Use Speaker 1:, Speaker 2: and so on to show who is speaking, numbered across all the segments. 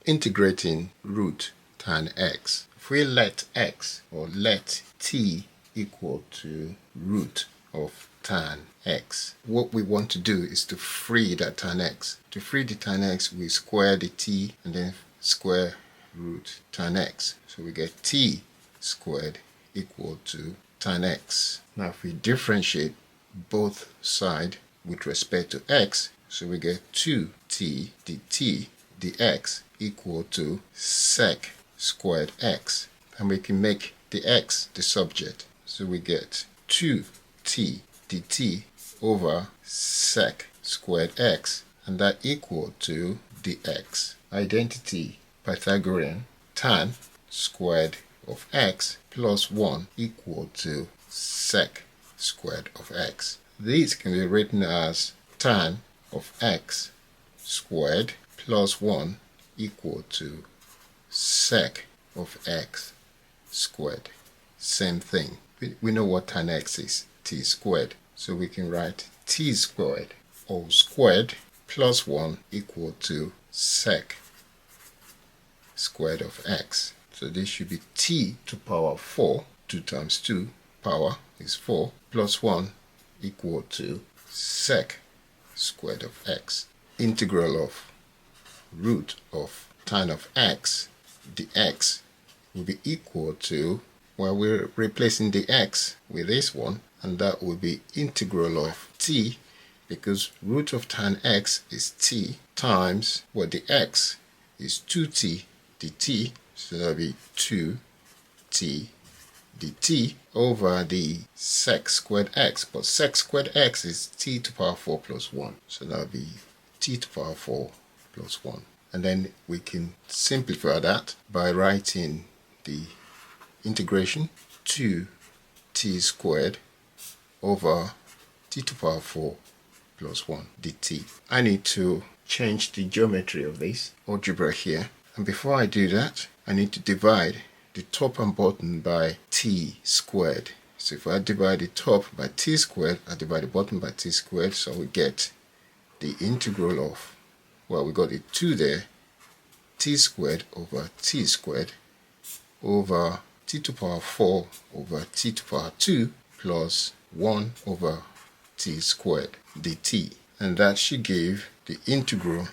Speaker 1: integrating root tan x. If we let x or let t equal to root of tan x, what we want to do is to free that tan x. To free the tan x, we square the t and then square root tan x. So we get t squared equal to tan x. Now if we differentiate both sides with respect to x, so we get 2t dt dx equal to sec squared x. And we can make the x the subject. So we get 2t dt over sec squared x, and that equal to dx. Identity Pythagorean, tan squared of x plus 1 equal to sec squared of x. These can be written as tan of x squared plus 1 equal to sec of x squared. Same thing. We know what tan x is, t squared. So we can write t squared all squared plus 1 equal to sec squared of x. So this should be t to power 4. 2 times 2 power is 4 plus 1 equal to sec squared of x. Integral of root of tan of x dx will be equal to, well, we're replacing the x with this one, and that will be integral of t, because root of tan x is t, times, well, the x is 2t dt, so that'll be 2t dt over the sec squared x, but sec squared x is t to power 4 plus 1, so that'll be t to power 4 plus 1. And then we can simplify that by writing the integration 2t squared over t to power 4 plus 1 dt. I need to change the geometry of this algebra here, and before I do that, I need to divide the top and bottom by t squared. So if I divide the top by t squared, I divide the bottom by t squared, so we get the integral of, well, we got a 2 there, t squared over t squared over t to power 4 over t to power 2 plus 1 over t squared dt. And that should give the integral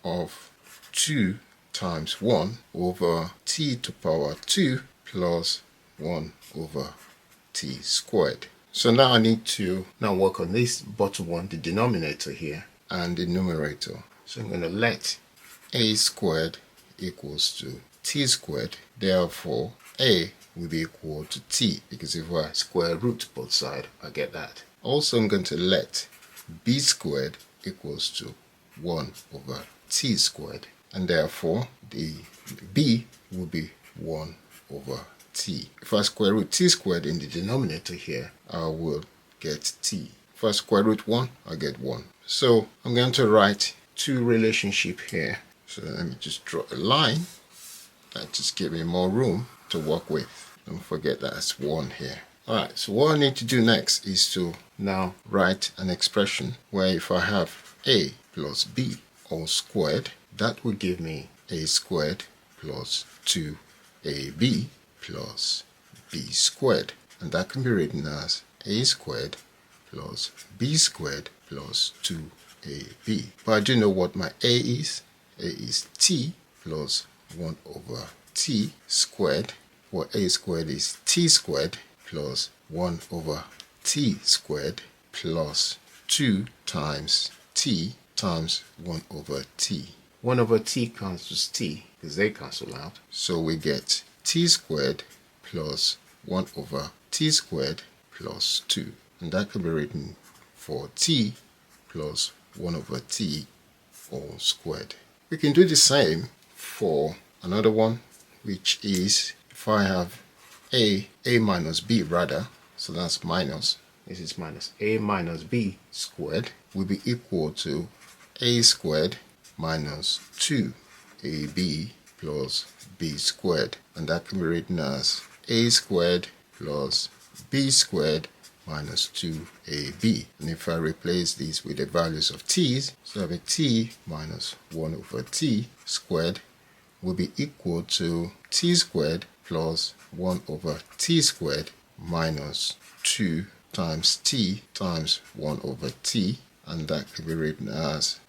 Speaker 1: of 2 times 1 over t to power 2 plus 1 over t squared. So now I need to work on this bottom one, the denominator here, and the numerator. So I'm going to let a squared equals to t squared. Therefore, a will be equal to t, because if I square root both sides, I get that. Also, I'm going to let b squared equals to 1 over t squared. And therefore, the b will be 1 over t. If I square root t squared in the denominator here, I will get t. If I square root 1, I get 1. So I'm going to write two relationships here. So let me just draw a line. That just gives me more room to work with. Don't forget that's 1 here. Alright, so what I need to do next is to now write an expression where if I have a plus b all squared, that will give me a squared plus 2ab plus b squared. And that can be written as a squared plus b squared plus 2ab. But I do know what my a is. A is t plus 1 over t squared. Well, a squared is t squared plus 1 over t squared plus 2 times t times 1 over t. 1 over t cancels t because they cancel out. So we get t squared plus 1 over t squared plus 2. And that can be written for t plus 1 over t all squared. We can do the same for another one, which is if I have a minus b rather, so that's minus, this is minus, a minus b squared will be equal to a squared minus 2ab plus b squared. And that can be written as a squared plus b squared minus 2ab. And if I replace these with the values of t's, so I have a t minus 1 over t squared will be equal to t squared plus 1 over t squared minus 2 times t times 1 over t, and that can be written as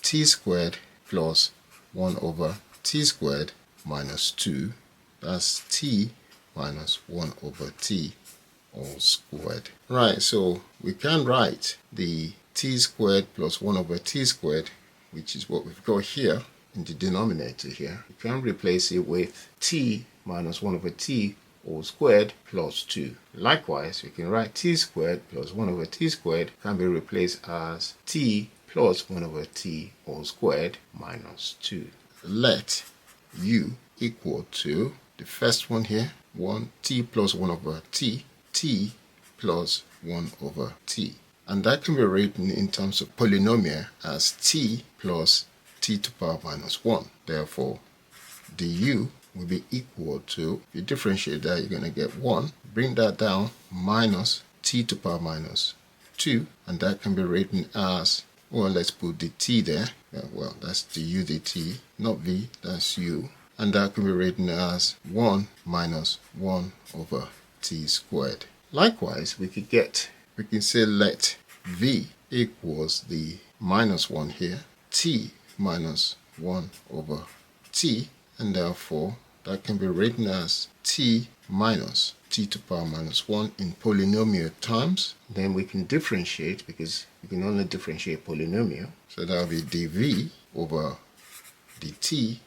Speaker 1: t squared plus 1 over t squared minus 2. That's t minus 1 over t all squared. Right, so we can write the t squared plus 1 over t squared, which is what we've got here in the denominator here. We can replace it with t minus 1 over t all squared plus 2. Likewise, we can write t squared plus 1 over t squared can be replaced as t plus 1 over t all squared minus 2. Let u equal to the first one here, 1 t plus 1 over t plus 1 over t. And that can be written in terms of polynomial as t plus t to the power minus 1. Therefore, du will be equal to, if you differentiate that, you're going to get 1. Bring that down, minus t to the power minus 2. And that can be written as, well, let's put the t there. Well, that's du dt, not v, that's u. And that can be written as 1 minus 1 over t squared. Likewise, we can say let v equals the minus 1 here, t minus 1 over t, and therefore that can be written as t minus t to the power minus 1 in polynomial terms. Then we can differentiate, because we can only differentiate polynomial. So that will be dv over dt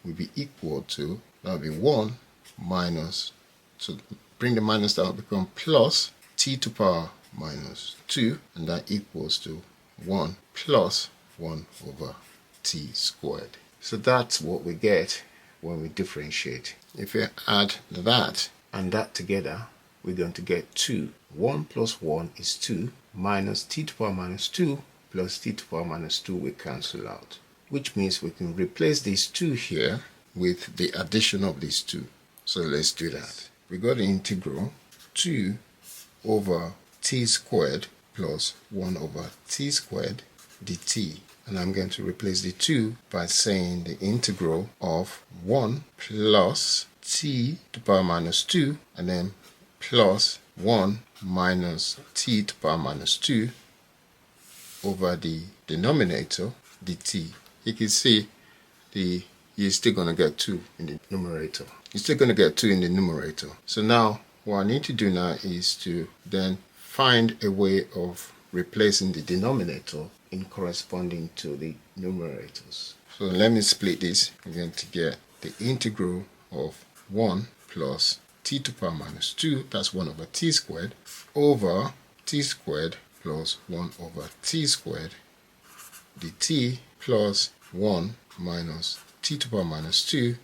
Speaker 1: will be equal to, that will be 1 minus, so bring the minus down, become plus t to the power minus 2, and that equals to 1 plus 1 over t squared. So that's what we get when we differentiate. If we add that and that together, we're going to get 2. 1 plus 1 is 2, minus t to the power minus 2 plus t to the power minus 2 will cancel out, which means we can replace these 2 here with the addition of these 2. So let's do that. We got the integral 2 over t squared plus 1 over t squared dt. And I'm going to replace the 2 by saying the integral of 1 plus t to the power minus 2, and then plus 1 minus t to the power minus 2 over the denominator dt. You can see you're still going to get 2 in the numerator. You're still going to get 2 in the numerator. So now what I need to do now is to then find a way of replacing the denominator in corresponding to the numerators. So let me split this. I'm going to get the integral of 1 plus t to the power minus 2, that's 1 over t squared, over t squared plus 1 over t squared dt, plus 1 minus t to the power minus 2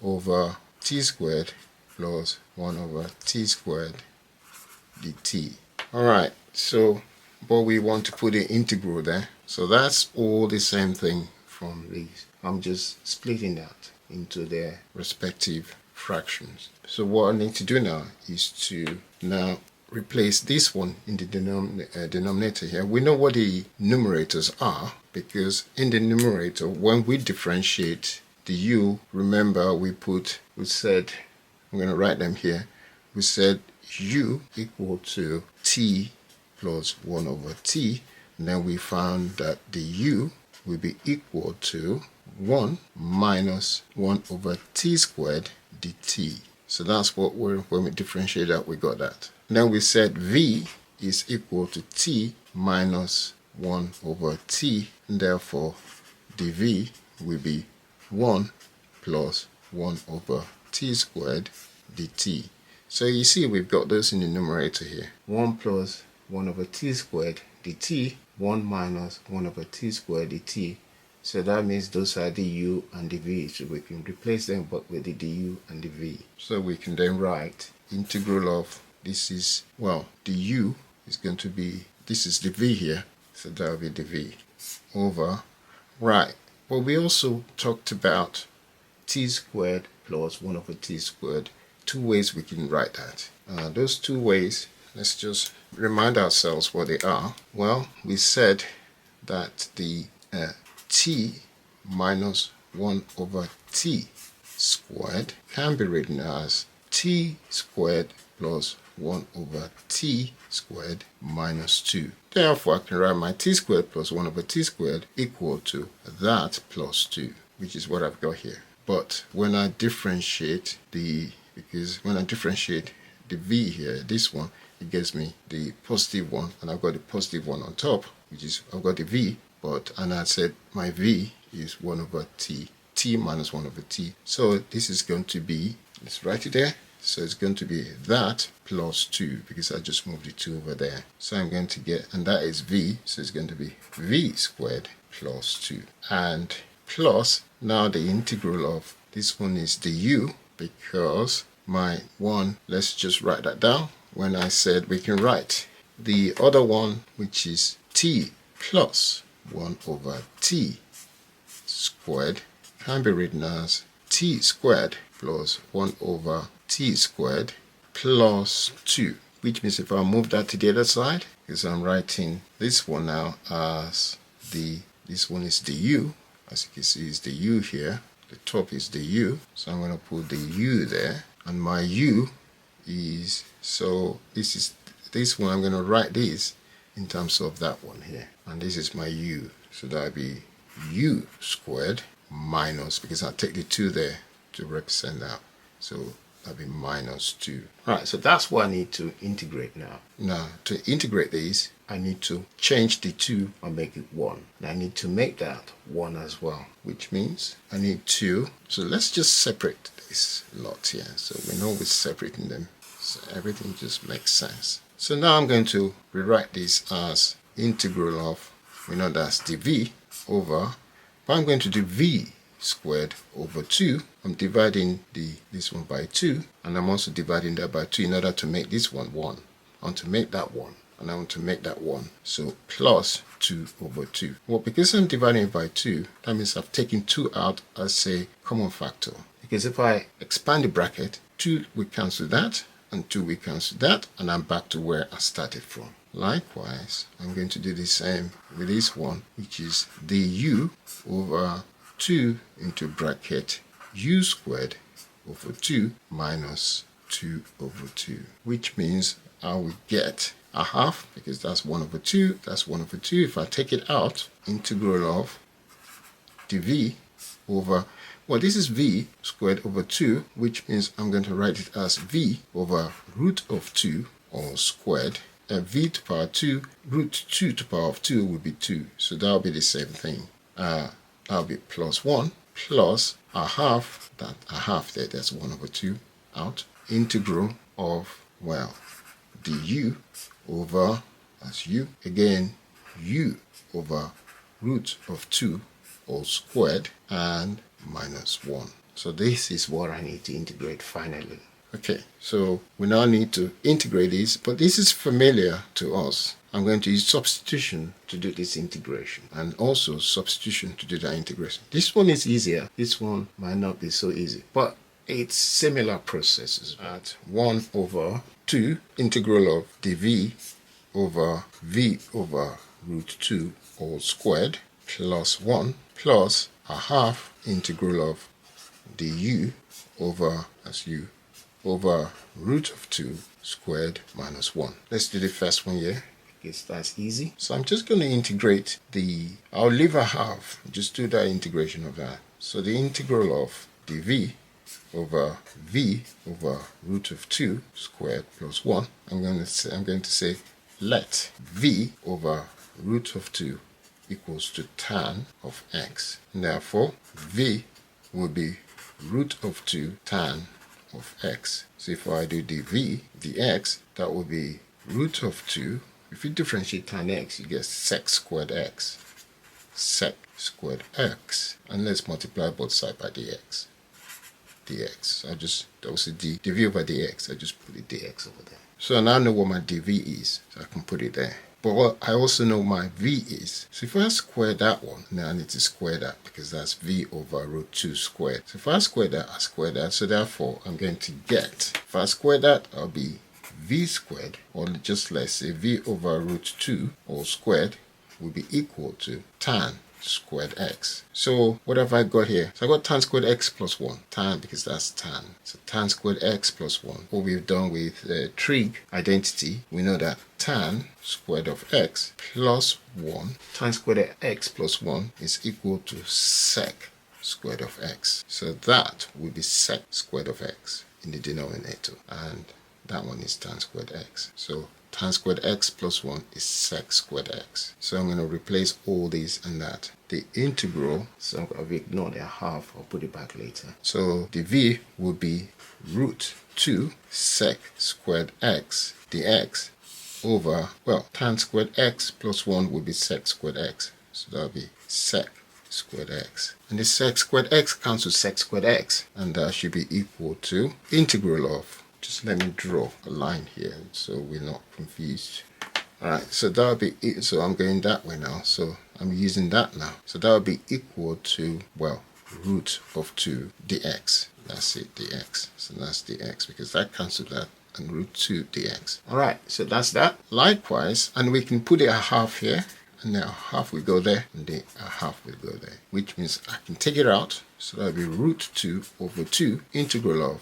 Speaker 1: over t squared plus 1 over t squared dt. Alright, so but we want to put the integral there. So that's all the same thing from these. I'm just splitting that into their respective fractions. So what I need to do now is to now replace this one in the denominator here. We know what the numerators are, because in the numerator, when we differentiate the u, remember we said, I'm going to write them here, we said u equal to t plus 1 over t, and then we found that the u will be equal to 1 minus 1 over t squared dt. So that's what when we differentiate that, we got that. And then we said v is equal to t minus 1 over t, and therefore dv will be 1 plus 1 over t squared dt. So you see we've got those in the numerator here. 1 plus 1 over t squared dt, 1 minus 1 over t squared dt. So that means those are the u and the v. So we can replace them but with the du and the v. So we can then write integral of, this is, well, the u is going to be, this is the v here. So that will be the v over, right. But we also talked about t squared plus 1 over t squared. 2 ways we can write that. Those 2 ways, let's just remind ourselves what they are. Well, we said that the t minus 1 over t squared can be written as t squared plus 1 over t squared minus 2. Therefore, I can write my t squared plus 1 over t squared equal to that plus 2, which is what I've got here. But when I differentiate the v here, this one, it gives me the positive one, and I've got the positive one on top, which is, I've got the v, and I said my v is 1 over t minus 1 over t. So this is going to be, let's write it there. So it's going to be that plus 2, because I just moved the 2 over there. So I'm going to get, and that is v, so it's going to be v squared plus 2. And plus, now the integral of this one is du, because my 1, let's just write that down. When I said we can write the other one, which is t plus 1 over t squared, can be written as t squared plus 1 over t squared plus 2, which means if I move that to the other side, because I'm writing this one now as this one is du, as you can see is the u here, the top is the u, so I'm going to put the u there, and my u is, so this one I'm going to write this in terms of that one here, and this is my u, so that'll be u squared minus, because I take the 2 there to represent that, so that'll be minus 2. Alright, so that's what I need to integrate now. Now, to integrate these, I need to change the 2 and make it 1. Now, I need to make that 1 as well, which means I need 2. So let's just separate this lot here. So we know we're separating them, so everything just makes sense. So now I'm going to rewrite this as integral of, we know that's dv over, but I'm going to do v squared over 2. I'm dividing this one by 2, and I'm also dividing that by 2 in order to make this one 1. I want to make that 1, and I want to make that 1. So plus 2 over 2. Well, because I'm dividing it by 2, that means I've taken 2 out as a common factor. Because if I expand the bracket, 2 will cancel that, and 2 will cancel that, and I'm back to where I started from. Likewise, I'm going to do the same with this one, which is du over 2 into bracket u squared over 2 minus 2 over 2, which means I will get a half, because that's 1 over 2, that's 1 over 2. If I take it out, integral of dv over, well, this is v squared over 2, which means I'm going to write it as v over root of 2 all squared. V to power 2, root 2 to power of 2 will be 2, so that'll be the same thing. That'll be plus 1 plus a half, that a half there, that's 1 over 2 out, integral of, well, du over, that's u, again, u over root of 2 all squared, and minus 1. So this is what I need to integrate finally. Okay, so we now need to integrate this, but this is familiar to us. I'm going to use substitution to do this integration, and also substitution to do that integration. This one is easier. This one might not be so easy, but it's similar processes. At 1 over 2 integral of dv over v over root 2 all squared plus 1 plus a half integral of du over, as u, over root of 2 squared minus 1. Let's do the first one here. Guess that's easy. So I'm just going to integrate I'll leave a half, just do that integration of that. So the integral of dv over v over root of 2 squared plus 1, I'm going to say let v over root of 2 equals to tan of x. And therefore, v will be root of 2 tan of x. So if I do dv dx, that will be root of 2. If you differentiate tan x, you get sec squared x. Sec squared x. And let's multiply both sides by dx. Dx. That was a dv over dx. I just put the dx over there. So now I know what my dv is. So I can put it there. But I also know my v is. So if I square that one, now I need to square that, because that's v over root 2 squared. So if I square that, I square that. So therefore, I'm going to get, if I square that, I'll be v squared, or just let's say v over root 2 all squared will be equal to tan squared x. So what have I got here? So I got tan squared x plus 1. Tan, because that's tan. So tan squared x plus 1. What we've done with trig identity, we know that tan squared of x plus 1, tan squared of x plus 1 is equal to sec squared of x. So that will be sec squared of x in the denominator. And that one is tan squared x. So tan squared x plus 1 is sec squared x. So I'm going to replace all these and that. The integral, so I've ignored a half, I'll put it back later. So the v will be root 2 sec squared x dx over, well, tan squared x plus 1 will be sec squared x. So that'll be sec squared x. And the sec squared x cancels sec squared x. And that should be equal to integral of, just let me draw a line here so we're not confused. Alright, so that'll be it. So I'm going that way now. So I'm using that now. So that'll be equal to, well, root of 2 dx. That's it, dx. So that's dx because that cancels that, and root 2 dx. Alright, so that's that. Likewise, and we can put it a half here, and then a half will go there, and then a half will go there, which means I can take it out. So that'll be root 2 over 2 integral of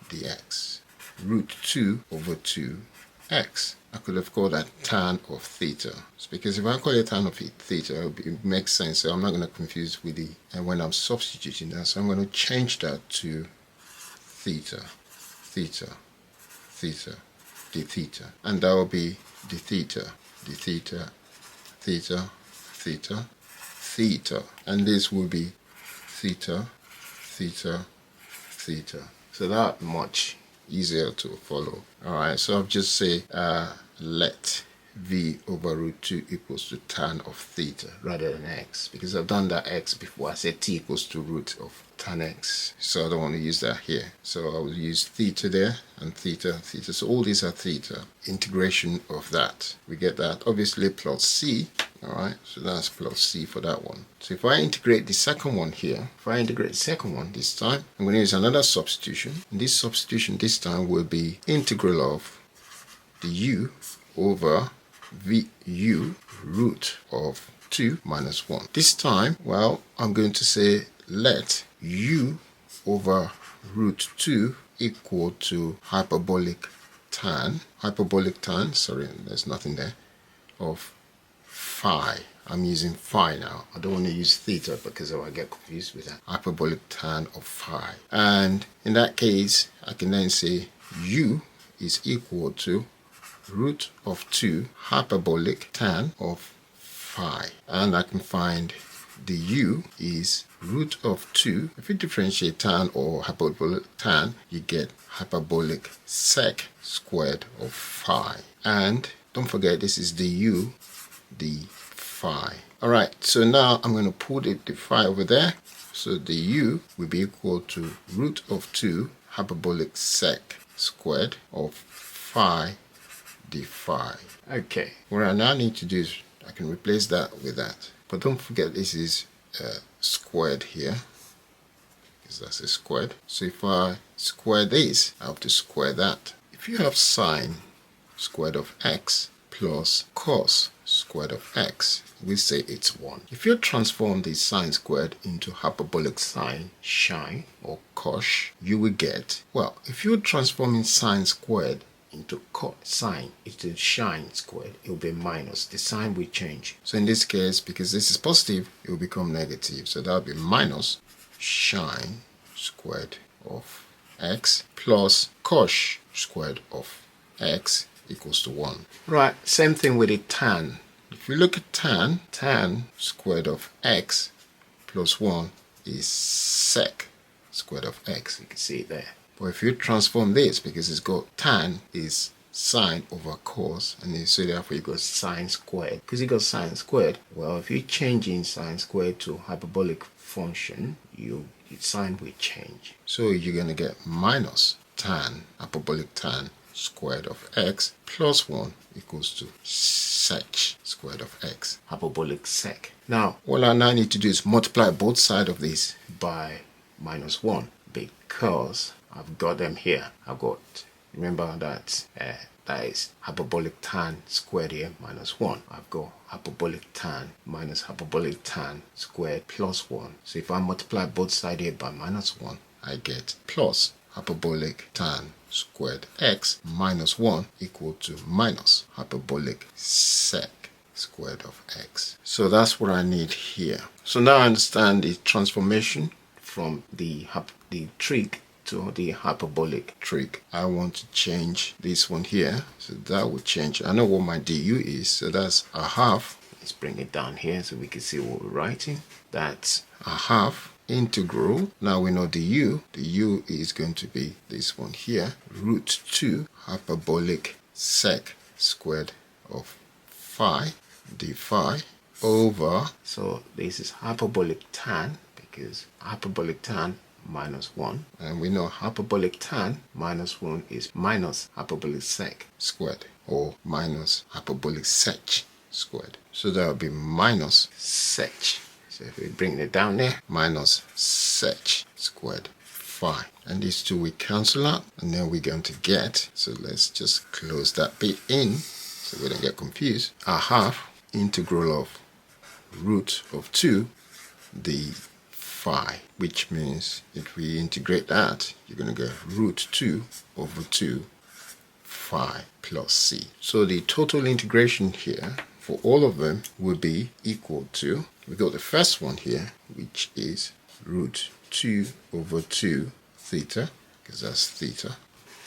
Speaker 1: dx. Root 2 over 2x. I could have called that tan of theta. It's because if I call it tan of theta, it makes sense. So I'm not going to confuse with the, and when I'm substituting that, so I'm going to change that to theta, theta, theta, d theta. And that will be d theta, d theta, theta, theta, theta. And this will be theta, theta, theta. So that much easier to follow. Alright, so I'll just say let v over root 2 equals to tan of theta rather than x, because I've done that x before. I said t equals to root of tan x, so I don't want to use that here. So I will use theta there and theta, theta. So all these are theta. Integration of that, we get that. Obviously plus c. Alright, so that's plus c for that one. So if I integrate the second one here, if I integrate the second one this time, I'm going to use another substitution. And this substitution this time will be integral of the u over vu root of 2 minus 1. This time, well, I'm going to say let u over root 2 equal to hyperbolic tan, sorry, there's nothing there, of phi. I'm using phi now. I don't want to use theta because I will get confused with that. Hyperbolic tan of phi. And in that case, I can then say u is equal to root of 2 hyperbolic tan of phi. And I can find the u is root of 2. If you differentiate tan or hyperbolic tan, you get hyperbolic sec squared of phi. And don't forget, this is the u, the phi. Alright, so now I'm going to put the phi over there. So the u will be equal to root of 2 hyperbolic sec squared of phi d phi. Okay, what I now need to do is I can replace that with that. But don't forget, this is squared here, because that's a squared. So if I square this, I have to square that. If you have sine squared of x plus cos squared of x, we say it's 1. If you transform the sine squared into hyperbolic sine, shine, or cosh, you will get, well, if you're transforming sine squared into sine into shine squared, it will be minus. The sign will change. So in this case, because this is positive, it will become negative. So that will be minus shine squared of x plus cosh squared of x equals to 1. Right, same thing with the tan. If we look at tan, tan squared of x plus 1 is sec squared of x. You can see it there. But if you transform this, because it's got tan is sine over cos, and so therefore you got sine squared. Because you got sine squared, well, if you're changing sine squared to hyperbolic function, your sign will change. So you're going to get minus tan, hyperbolic tan squared of x plus 1 equals to sec squared of x, hyperbolic sec. Now, what I now need to do is multiply both sides of this by minus 1, because I've got them here. I've got remember that that is hyperbolic tan squared here minus 1. I've got hyperbolic tan minus hyperbolic tan squared plus 1. So if I multiply both sides here by minus 1, I get plus hyperbolic tan squared x minus 1 equal to minus hyperbolic sec squared of x. So that's what I need here. So now I understand the transformation from the trig to the hyperbolic trig. I want to change this one here, so that will change. I know what my du is, so that's a half. Let's bring it down here so we can see what we're writing. That's a half integral. Now we know the u is going to be this one here, root 2 hyperbolic sec squared of phi d phi over, so this is hyperbolic tan, because hyperbolic tan minus 1, and we know hyperbolic tan minus 1 is minus hyperbolic sec squared, or minus hyperbolic sec squared. So that would be minus sec. So if we bring it down there, minus sec squared phi. And these two we cancel out, and then we're going to get, so let's just close that bit in so we don't get confused, a half integral of root of 2 d phi, which means if we integrate that, you're going to get root 2 over 2 phi plus c. So the total integration here for all of them will be equal to, we got the first one here, which is root 2 over 2 theta, because that's theta.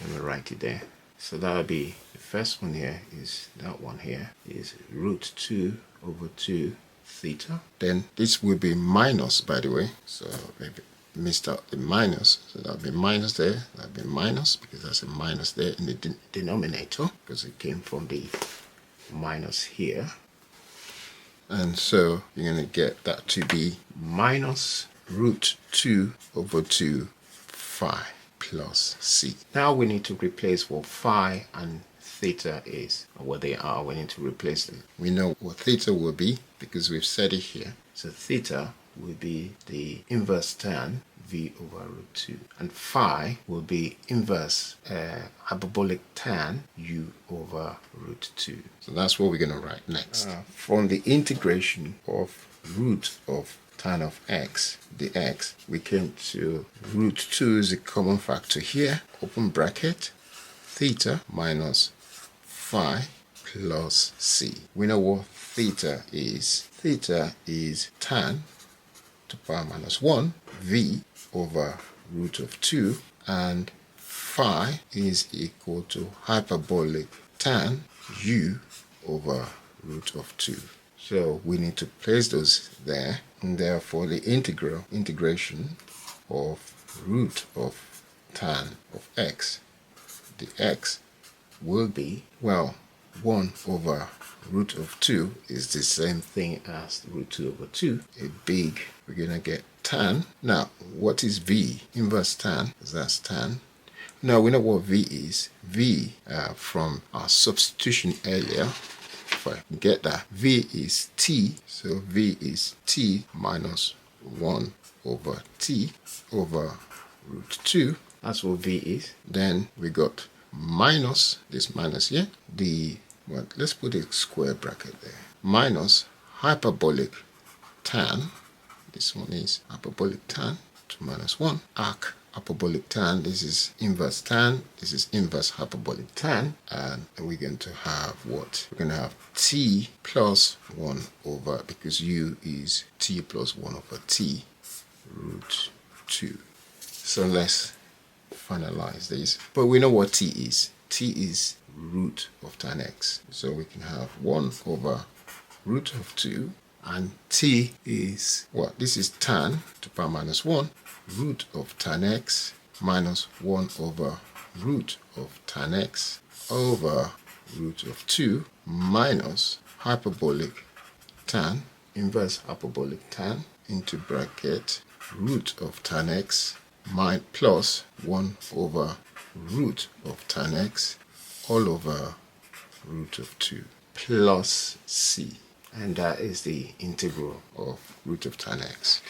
Speaker 1: Let me write it there. So that would be, the first one here is, that one here is root 2 over 2 theta. Then this will be minus, by the way, so maybe missed out the minus, so that'll be minus there, that'll be minus, because that's a minus there in the denominator, because it came from the minus here. And so you're going to get that to be minus root 2 over 2 phi plus c. Now we need to replace what phi and theta is, or what they are. We need to replace them. We know what theta will be because we've said it here. So theta will be the inverse tan v over root 2, and phi will be inverse hyperbolic tan u over root 2. So that's what we're going to write next. From the integration of root of tan of x dx, we came to root 2 is a common factor here, open bracket, theta minus phi plus c. We know what theta is. Theta is tan to the power minus 1 v over root of 2, and phi is equal to hyperbolic tan u over root of 2. So we need to place those there, and therefore the integration of root of tan of x dx will be, well, 1 over root of 2 is the same thing as root 2 over 2. A big, we're going to get tan. Now, what is v? Inverse tan, that's tan. Now, we know what v is. V, from our substitution earlier, if I get that, v is t. So v is t minus 1 over t over root 2. That's what v is. Then we got minus, this minus here, well, let's put a square bracket there, minus hyperbolic tan, this one is hyperbolic tan to minus 1, arc hyperbolic tan, this is inverse tan, this is inverse hyperbolic tan, and we're going to have what? We're going to have t plus 1 over, because u is t plus 1 over t root 2. So let's finalize this, but we know what t is. T is root of tan x, so we can have 1 over root of 2, and t is what? This is tan to the power minus 1 root of tan x minus 1 over root of tan x over root of 2 minus hyperbolic tan, inverse hyperbolic tan, into bracket root of tan x plus 1 over root of tan x all over root of 2 plus c. And that is the integral of root of tan x.